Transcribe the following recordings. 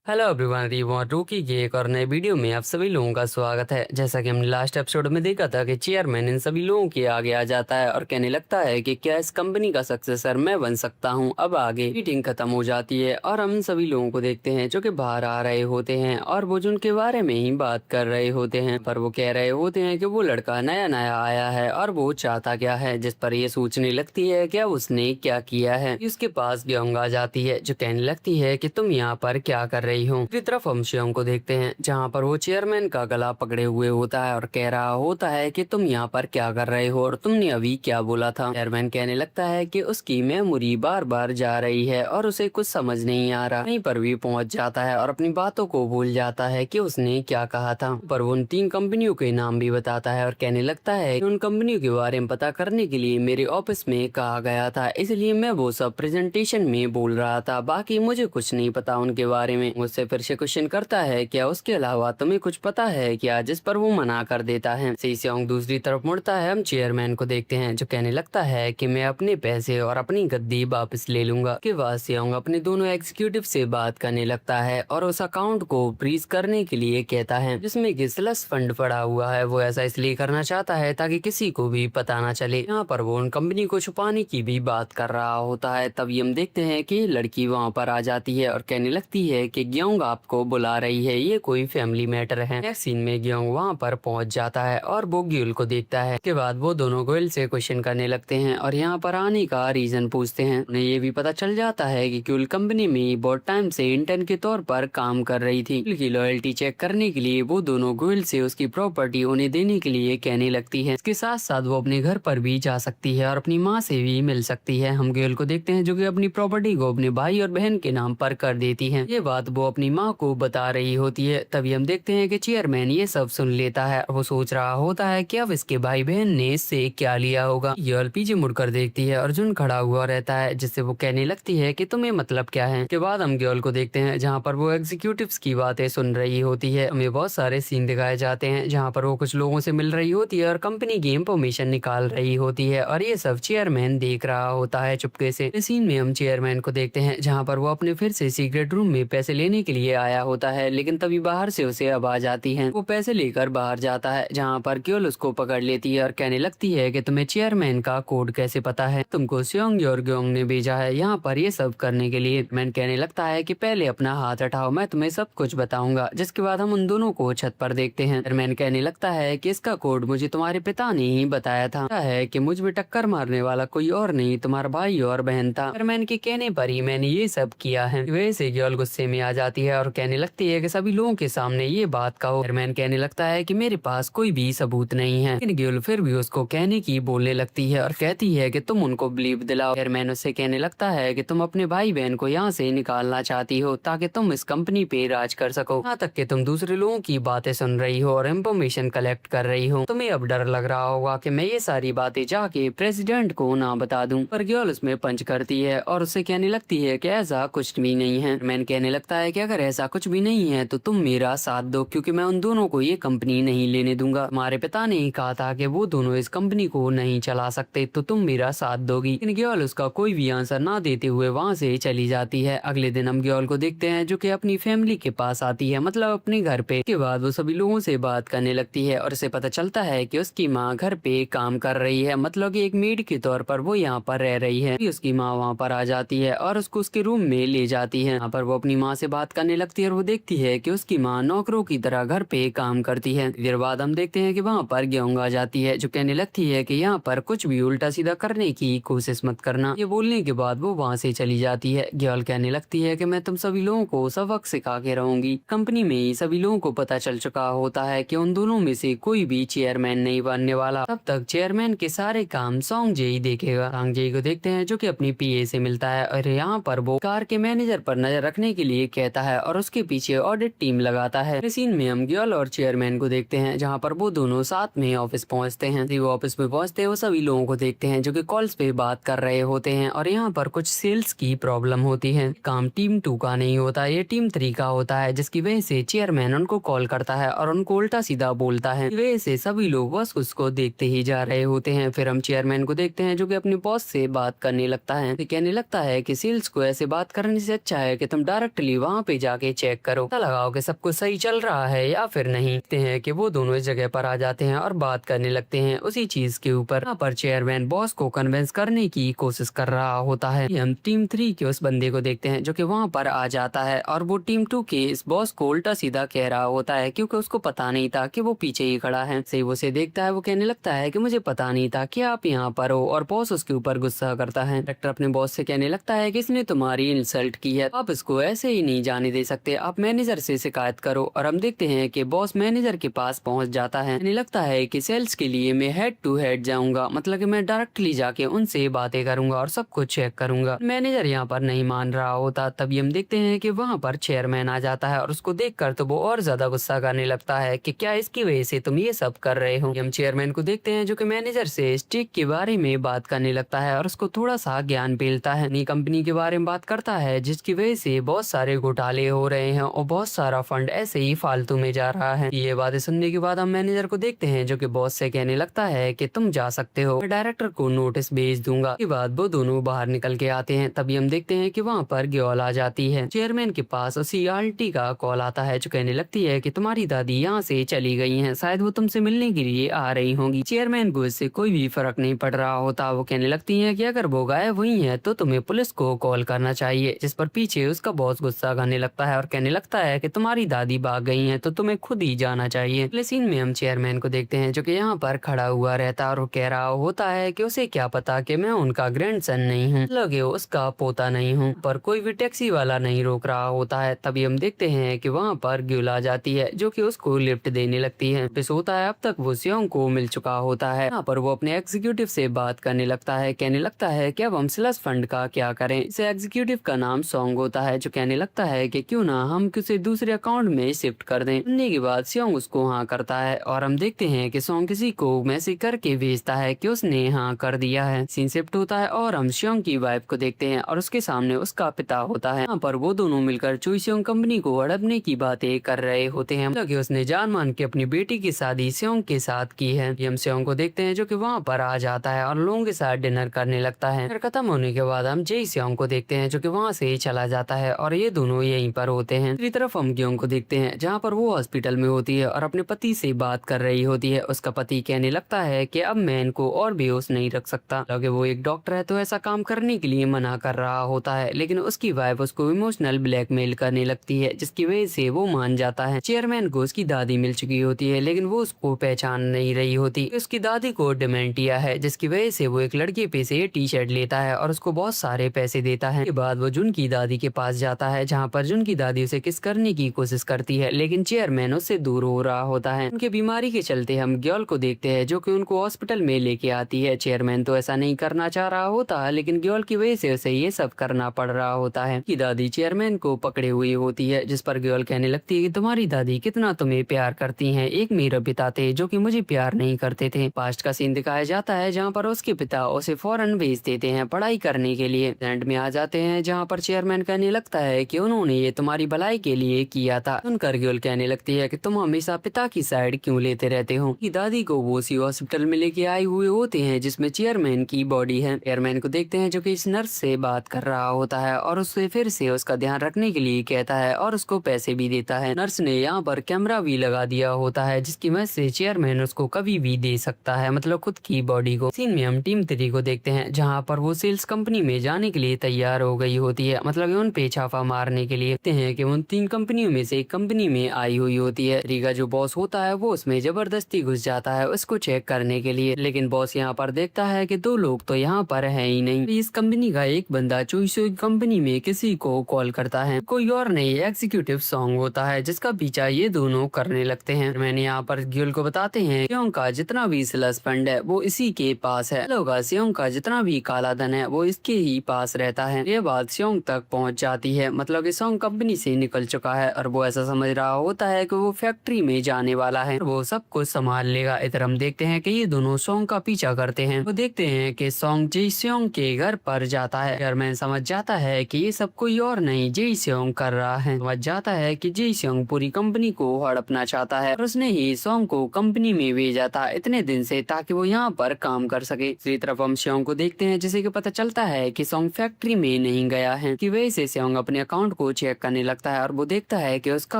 Hello everyone, reward रूकी की एक और नए वीडियो में आप सभी लोगों का स्वागत है। जैसा कि हमने लास्ट एपिसोड में देखा था कि चेयरमैन इन सभी लोगों के आगे आ जाता है और कहने लगता है कि क्या इस कंपनी का सक्सेसर मैं बन सकता हूं। अब आगे मीटिंग खत्म हो जाती है और हम सभी लोगों को देखते हैं जो कि बाहर आ रहे होते हैं और वो उनके बारे में ही बात कर रहे होते हैं। पर वो कह रहे होते हैं कि वो लड़का नया नया आया है और वो चाहता क्या है, जिस पर ये सोचने लगती है क्या उसने क्या किया है। उसके पास ग्योंग आ जाती है जो कहने लगती है कि तुम यहाँ पर क्या कर रही हो। दूसरी तरफ हम शियोंग को देखते हैं जहाँ पर वो चेयरमैन का गला पकड़े हुए होता है और कह रहा होता है कि तुम यहाँ पर क्या कर रहे हो और तुमने अभी क्या बोला था। चेयरमैन कहने लगता है कि उसकी मेमोरी बार बार जा रही है और उसे कुछ समझ नहीं आ रहा। वहीं पर भी पहुंच जाता है और अपनी बातों को भूल जाता है कि उसने क्या कहा था। पर वो उन 3 कंपनियों के नाम भी बताता है और कहने लगता है कि उन कंपनियों के बारे में पता करने के लिए मेरे ऑफिस में कहा गया था, इसलिए मैं वो सब प्रेजेंटेशन में बोल रहा था। बाकी मुझे कुछ नहीं पता उनके बारे में। मुझसे फिर से क्वेश्चन करता है क्या उसके अलावा तुम्हें कुछ पता है क्या, जिस पर वो मना कर देता है। सियोंग दूसरी तरफ मुड़ता है। हम चेयरमैन को देखते हैं जो कहने लगता है कि मैं अपने पैसे और अपनी गद्दी वापस ले लूंगा। के बाद सियोंग अपने दोनों एग्जीक्यूटिव से बात करने लगता है और उस अकाउंट को फ्रीज करने के लिए कहता है जिसमें कि स्लश फंड पड़ा हुआ है। वो ऐसा इसलिए करना चाहता है ताकि किसी को भी पता ना चले। यहाँ पर वो उन कंपनी को छुपाने की भी बात कर रहा होता है। तभी हम देखते हैं कि लड़की वहाँ पर आ जाती है और कहने लगती है कि ग्योंग आपको बुला रही है, ये कोई फैमिली मैटर है। नेक्स्ट सीन में ग्योंग वहाँ पर पहुंच जाता है और वो ग्यूल को देखता है। उसके बाद वो दोनों ग्यूल से क्वेश्चन करने लगते हैं और यहाँ पर आने का रीजन पूछते हैं। उन्हें ये भी पता चल जाता है कि ग्यूल कंपनी में बहुत टाइम से इंटर्न के तौर पर काम कर रही थी। ग्यूल की लॉयल्टी चेक करने के लिए वो दोनों ग्यूल से उसकी प्रॉपर्टी उन्हें देने के लिए कहने लगती है। इसके साथ साथ वो अपने घर पर भी जा सकती है और अपनी माँ से भी मिल सकती है। हम ग्यूल को देखते हैं जो कि अपनी प्रॉपर्टी को अपने भाई और बहन के नाम पर कर देती है। ये बात वो अपनी माँ को बता रही होती है। तभी हम देखते हैं कि चेयरमैन ये सब सुन लेता है। वो सोच रहा होता है कि अब इसके भाई बहन ने इससे क्या लिया होगा। गर्ल पीछे मुड़कर देखती है। अर्जुन खड़ा हुआ रहता है जिससे वो कहने लगती है कि तुम्हें मतलब क्या है। के बाद हम गर्ल को देखते हैं जहाँ पर वो एग्जीक्यूटिव्स की बातें सुन रही होती है। हमें बहुत सारे सीन दिखाए जाते हैं जहाँ पर वो कुछ लोगों से मिल रही होती है और कंपनी की इंफॉर्मेशन निकाल रही होती है और ये सब चेयरमैन देख रहा होता है चुपके से। इस सीन में हम चेयरमैन को देखते हैं जहाँ पर वो अपने फिर से सीक्रेट रूम में पैसे लेने के लिए आया होता है, लेकिन तभी बाहर से उसे आवाज आती है। वो पैसे लेकर बाहर जाता है जहाँ पर क्योल उसको पकड़ लेती है और कहने लगती है कि तुम्हें चेयरमैन का कोड कैसे पता है, तुमको सियोंग और ग्योंग ने भेजा है यहाँ पर ये सब करने के लिए। मैन कहने लगता है कि पहले अपना हाथ हटाओ, मैं तुम्हें सब कुछ बताऊंगा। जिसके बाद हम उन दोनों को छत पर देखते हैं। मैन कहने लगता है कि इसका कोड मुझे तुम्हारे पिता ने ही बताया था, है कि मुझ में टक्कर मारने वाला कोई और नहीं तुम्हारा भाई और बहन था। मैन के कहने पर ही मैंने ये सब किया है। वैसे ग्योल गुस्से में आ जाती है और कहने लगती है कि सभी लोगों के सामने ये बात कहो। मैन कहने लगता है कि मेरे पास कोई भी सबूत नहीं है, लेकिन ग्योल फिर भी उसको कहने की बोलने लगती है और कहती है कि तुम उनको बिलीव दिलाओ। मैन उससे कहने लगता है कि तुम अपने भाई बहन को यहाँ से निकालना चाहती हो ताकि तुम इस कंपनी पे राज कर सको, यहाँ तक कि तुम दूसरे लोगों की बातें सुन रही हो और इन्फॉर्मेशन कलेक्ट कर रही हो। तुम्हें अब डर लग रहा होगा कि मैं ये सारी बातें जाके प्रेसिडेंट को ना बता दूं। पर ग्योल उसमें पंच करती है और उससे कहने लगती है कि ऐसा कुछ भी नहीं है। मैन कहने लगता है कि अगर ऐसा कुछ भी नहीं है तो तुम मेरा साथ दो, क्योंकि मैं उन दोनों को ये कंपनी नहीं लेने दूंगा। हमारे पिता ने ही कहा था कि वो दोनों इस कंपनी को नहीं चला सकते, तो तुम मेरा साथ दोगी। लेकिन ग्योल उसका कोई भी आंसर ना देते हुए वहाँ से चली जाती है। अगले दिन हम ग्योल को देखते हैं जो कि अपनी फैमिली के पास आती है, मतलब अपने घर पे। के बाद वो सभी लोगों से बात करने लगती है और उसे पता चलता है कि उसकी माँ घर पे काम कर रही है, मतलब कि एक मेड के तौर पर वो यहाँ पर रह रही है। उसकी माँ वहाँ पर आ जाती है और उसको उसके रूम में ले जाती है। यहाँ पर वो अपनी माँ से बात करने लगती है और वो देखती है कि उसकी माँ नौकरों की तरह घर पे काम करती है। देर बाद हम देखते हैं कि वहाँ पर ग्योंग आ जाती है जो कहने लगती है कि यहाँ पर कुछ भी उल्टा सीधा करने की कोशिश मत करना। ये बोलने के बाद वो वहाँ से चली जाती है। ग्योल कहने लगती है कि मैं तुम सभी लोगों को सबक सिखा के रहूंगी। कंपनी में ही सभी लोगों को पता चल चुका होता है कि उन दोनों में से कोई भी चेयरमैन नहीं बनने वाला। तब तक चेयरमैन के सारे काम सोंग जे ही देखेगा। सोंग जे को देखते हैं जो कि अपनी पीए से मिलता है और यहाँ पर वो कार के मैनेजर पर नजर रखने के लिए कहता है और उसके पीछे ऑडिट टीम लगाता है। इस सीन में हम ग्योल और चेयरमैन को देखते हैं जहाँ पर वो दोनों साथ में ऑफिस पहुँचते हैं। वो ऑफिस में पहुँचते हैं वो सभी लोगों को देखते हैं जो कि कॉल्स पे बात कर रहे होते हैं और यहाँ पर कुछ सेल्स की प्रॉब्लम होती है। काम टीम 2 का नहीं होता, ये टीम 3 का होता है, जिसकी वजह से चेयरमैन उनको कॉल करता है और उनको उल्टा सीधा बोलता है। वजह से सभी लोग बस उसको देखते ही जा रहे होते हैं। फिर हम चेयरमैन को देखते हैं जो कि अपने बॉस से बात करने लगता है। कहने लगता है कि सेल्स को ऐसे बात करने से अच्छा है कि तुम डायरेक्टली वहाँ वहाँ पे जाके चेक करो, पता लगाओ कि सब कुछ सही चल रहा है या फिर नहीं। देखते हैं कि वो दोनों इस जगह पर आ जाते हैं और बात करने लगते हैं उसी चीज के ऊपर। यहाँ पर चेयरमैन बॉस को कन्विंस करने की कोशिश कर रहा होता है। हम टीम 3 के उस बंदे को देखते हैं जो कि वहाँ पर आ जाता है और वो टीम 2 के इस बॉस को उल्टा सीधा कह रहा होता है, क्योंकि उसको पता नहीं था कि वो पीछे ही खड़ा है। सही वो उसे देखता है, वो कहने लगता है कि मुझे पता नहीं था कि आप यहाँ पर हो, और बॉस उसके ऊपर गुस्सा करता है। डायरेक्टर अपने बॉस से कहने लगता है कि इसने तुम्हारी इंसल्ट की है, आप इसको ऐसे ही नहीं जाने दे सकते, आप मैनेजर से शिकायत करो। और हम देखते हैं कि बॉस मैनेजर के पास पहुंच जाता है। कहने लगता है कि सेल्स के लिए मैं हेड टू हेड जाऊंगा, मतलब कि मैं डायरेक्टली जाके उनसे बातें करूंगा और सब कुछ चेक करूंगा। मैनेजर यहाँ पर नहीं मान रहा होता। तभी हम देखते हैं कि वहाँ पर चेयरमैन आ जाता है और उसको देखकर तो वो और ज्यादा गुस्सा करने लगता है कि क्या इसकी वजह से तुम ये सब कर रहे हो। हम चेयरमैन को देखते हैं जो कि मैनेजर से स्टिक के बारे में बात करने लगता है और उसको थोड़ा सा ज्ञान पेलता है, नई कंपनी के बारे में बात करता है जिसकी वजह से बहुत सारे घोटाले हो रहे हैं और बहुत सारा फंड ऐसे ही फालतू में जा रहा है। ये बातें सुनने के बाद हम मैनेजर को देखते हैं जो कि बॉस से कहने लगता है कि तुम जा सकते हो, मैं डायरेक्टर को नोटिस भेज दूंगा। इसके बाद वो दोनों बाहर निकल के आते हैं। तभी हम देखते हैं कि वहाँ पर ग्योल आ जाती है। चेयरमैन के पास उसी आंटी का कॉल आता है जो कहने लगती है कि तुम्हारी दादी यहाँ से चली गई हैं, शायद वो तुमसे मिलने के लिए आ रही होंगी। चेयरमैन को इससे कोई भी फर्क नहीं पड़ रहा होता। वो कहने लगती है कि अगर वो गायब हुई है तो तुम्हें पुलिस को कॉल करना चाहिए, जिस पर पीछे उसका बॉस गुस्सा करने लगता है और कहने लगता है कि तुम्हारी दादी भाग गई है तो तुम्हें खुद ही जाना चाहिए। अगले सीन में हम चेयरमैन को देखते हैं जो कि यहाँ पर खड़ा हुआ रहता है और वो कह रहा होता है कि उसे क्या पता कि मैं उनका ग्रैंडसन नहीं हूँ, लगे उसका पोता नहीं हूँ। पर कोई भी टैक्सी वाला नहीं रोक रहा होता है। तभी हम देखते हैं कि वहाँ पर ग्यूल आ जाती है जो कि उसको लिफ्ट देने लगती है। वापस होता है, अब तक वो सियोंग को मिल चुका होता है। यहाँ पर वो अपने एग्जीक्यूटिव से बात करने लगता है, कहने लगता है कि अब हम स्लश फंड का क्या करें। इस एग्जीक्यूटिव का नाम सॉन्ग होता है जो कहने लगता है कि क्यों ना हम किसी दूसरे अकाउंट में शिफ्ट कर दें। सुनने के बाद सियोंग उसको हाँ करता है और हम देखते हैं कि सॉन्ग किसी को मैसेज करके भेजता है कि उसने हाँ कर दिया है। सीन शिफ्ट होता है और हम सियोंग की वाइफ को देखते हैं और उसके सामने उसका पिता होता है। यहाँ पर वो दोनों मिलकर चुईसियोंग कंपनी को हड़पने की बातें कर रहे होते हैं, लगे उसने जान मान के अपनी बेटी की शादी सियोंग के साथ की है। हम सियोंग को देखते हैं जो कि वहाँ पर आ जाता है और लोगों के साथ डिनर करने लगता है। डिनर खत्म होने के बाद हम जय सियोंग को देखते हैं जो कि वहाँ से चला जाता है और ये दोनों यहीं पर होते हैं। दूसरी तरफ हम ग्योंग को देखते हैं जहाँ पर वो हॉस्पिटल में होती है और अपने पति से बात कर रही होती है। उसका पति कहने लगता है कि अब मैं इनको और बेहोश नहीं रख सकता, क्योंकि वो एक डॉक्टर है तो ऐसा काम करने के लिए मना कर रहा होता है। लेकिन उसकी वाइफ उसको इमोशनल ब्लैकमेल करने लगती है जिसकी वजह से वो मान जाता है। चेयरमैन को उसकी दादी मिल चुकी होती है लेकिन वो उसको पहचान नहीं रही होती। उसकी दादी को डिमेंटिया है जिसकी वजह से वो एक लड़के पे से टी शर्ट लेता है और उसको बहुत सारे पैसे देता है। के बाद वो जुन की दादी के पास जाता है जहाँ पर जुन की दादी उसे किस करने की कोशिश करती है लेकिन चेयरमैन उससे दूर हो रहा होता है। उनके बीमारी के चलते हम ग्योल को देखते हैं जो कि उनको हॉस्पिटल में लेके आती है। चेयरमैन तो ऐसा नहीं करना चाह रहा होता लेकिन ग्योल की वजह से उसे ये सब करना पड़ रहा होता है। की दादी चेयरमैन को पकड़े हुई होती है जिस पर ग्योल कहने लगती है कि तुम्हारी दादी कितना तुम्हें प्यार करती हैं, एक मेरे पिता थे जो कि मुझे प्यार नहीं करते थे। पास्ट का सीन दिखाया जाता है जहाँ पर उसके पिता उसे फौरन भेज देते हैं पढ़ाई करने के लिए। एंड में आ जाते हैं जहाँ पर चेयरमैन कहने लगता है कि उन्होंने ये तुम्हारी भलाई के लिए किया था। सुनकर ग्योल कहने लगती है कि तुम हमेशा पिता की साइड क्यों लेते रहते हो। की दादी को वो उसी हॉस्पिटल में लेके आए हुए होते हैं जिसमें चेयरमैन की बॉडी है। चेयरमैन को देखते हैं जो कि इस नर्स से बात कर रहा होता है और उससे फिर से उसका ध्यान रखने के लिए कहता है और उसको पैसे भी देता है। नर्स ने यहाँ पर कैमरा भी लगा दिया होता है जिसकी वजह से चेयरमैन उसको कभी भी दे सकता है, मतलब खुद की बॉडी को। सीन में हम टीम 3 को देखते हैं जहाँ पर वो सेल्स कंपनी में जाने के लिए तैयार हो गई होती है, मतलब उन पे छापा मारने के लिए। देखते हैं कि उन 3 कंपनियों में से एक कंपनी में आई हुई होती है। री का जो बॉस होता है वो उसमें जबरदस्ती घुस जाता है उसको चेक करने के लिए, लेकिन बॉस यहाँ पर देखता है कि 2 लोग तो यहाँ पर है ही नहीं। इस कंपनी का एक बंदा चुईसुई कंपनी में किसी को कॉल करता है, कोई और नहीं एग्जीक्यूटिव सॉन्ग होता है जिसका पीछा ये दोनों करने लगते हैं। मैंने यहाँ पर ग्योल को बताते हैं सियोंग का जितना भी स्लश फंड है वो इसी के पास है, लोगा सियोंग का जितना भी काला धन है वो इसके ही पास रहता है। ये बात सियोंग तक पहुँच जाती है, मतलब कि सियोंग कंपनी से निकल चुका है और वो ऐसा समझ रहा होता है कि वो फैक्ट्री में जाने वाला है, वो सब कुछ संभाल लेगा। इधर हम देखते हैं कि ये दोनों सॉन्ग का पीछा करते हैं। वो देखते हैं कि सॉन्ग जी सियोंग के घर पर जाता है। चेयरमैन समझ जाता है कि ये सब कोई और नहीं जी सियोंग कर रहा है। समझ जाता है कि जी सियोंग पूरी कंपनी को हड़पना चाहता है और उसने ही सॉन्ग को कंपनी में भेजा था इतने दिन से ताकि वो यहाँ पर काम कर सके। दूसरी तरफ हम सियोंग को देखते हैं जिसे कि पता चलता है कि सॉन्ग फैक्ट्री में नहीं गया है, की वजह से सियोंग अपने अकाउंट को को चेक करने लगता है और वो देखता है कि उसका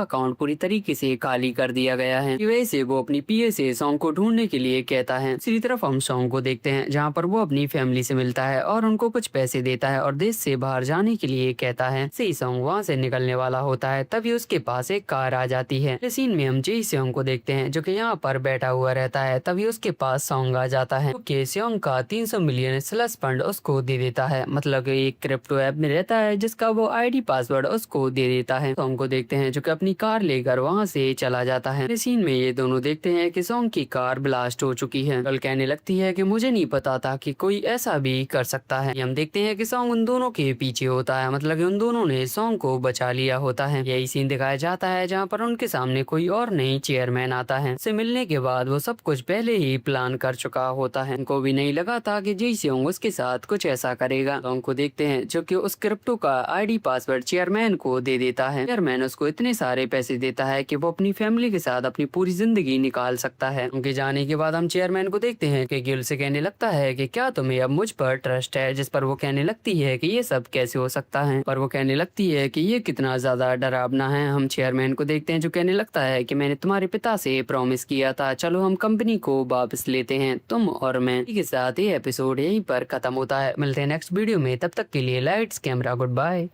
अकाउंट पूरी तरीके से खाली कर दिया गया है। की वजह से वो अपनी पीए से सॉन्ग को ढूंढने के लिए कहता है। दूसरी तरफ हम सॉन्ग को देखते हैं जहाँ पर वो अपनी फैमिली से मिलता है और उनको कुछ पैसे देता है और देश से बाहर जाने के लिए कहता है। सही सॉन्ग वहाँ से निकलने वाला होता है तभी उसके पास एक कार आ जाती है। इस सीन में हम जे सॉन्ग को देखते हैं जो कि यहाँ पर बैठा हुआ रहता है। तभी उसके पास सॉन्ग आ जाता है कि सॉन्ग का 300 मिलियन स्लश फंड उसको दे देता है। मतलब एक क्रिप्टो ऐप में रहता है जिसका वो आईडी पासवर्ड उसको दे देता है। सॉन्ग को देखते हैं जो कि अपनी कार लेकर वहाँ से चला जाता है। इस सीन में ये दोनों देखते हैं कि सॉन्ग की कार ब्लास्ट हो चुकी है। कल कहने लगती है कि मुझे नहीं पता था कि कोई ऐसा भी कर सकता है। हम देखते हैं कि सॉन्ग उन दोनों के पीछे होता है, मतलब कि उन दोनों ने सॉन्ग को बचा लिया होता है। यही सीन दिखाया जाता है जहाँ पर उनके सामने कोई और नई चेयरमैन आता है। से मिलने के बाद वो सब कुछ पहले ही प्लान कर चुका होता है। उनको भी नहीं लगा था कि जी सॉन्ग उसके साथ कुछ ऐसा करेगा। सॉन्ग को देखते हैं जो कि उस क्रिप्टो का आईडी पासवर्ड चेयरमैन को दे देता है। चेयरमैन उसको इतने सारे पैसे देता है कि वो अपनी फैमिली के साथ अपनी पूरी जिंदगी निकाल सकता है। उनके जाने के बाद हम चेयरमैन को देखते हैं कि गिल से कहने लगता है कि क्या तुम्हें अब मुझ पर ट्रस्ट है, जिस पर वो कहने लगती है कि ये सब कैसे हो सकता है। पर वो कहने लगती है कि ये कितना ज्यादा डरावना है। हम चेयरमैन को देखते हैं जो कहने लगता है कि मैंने तुम्हारे पिता से प्रॉमिस किया था, चलो हम कंपनी को वापस लेते हैं, तुम और मैं। इसी के साथ ये एपिसोड यहीं पर खत्म होता है। मिलते हैं नेक्स्ट वीडियो में, तब तक के लिए लाइट्स कैमरा गुड बाय।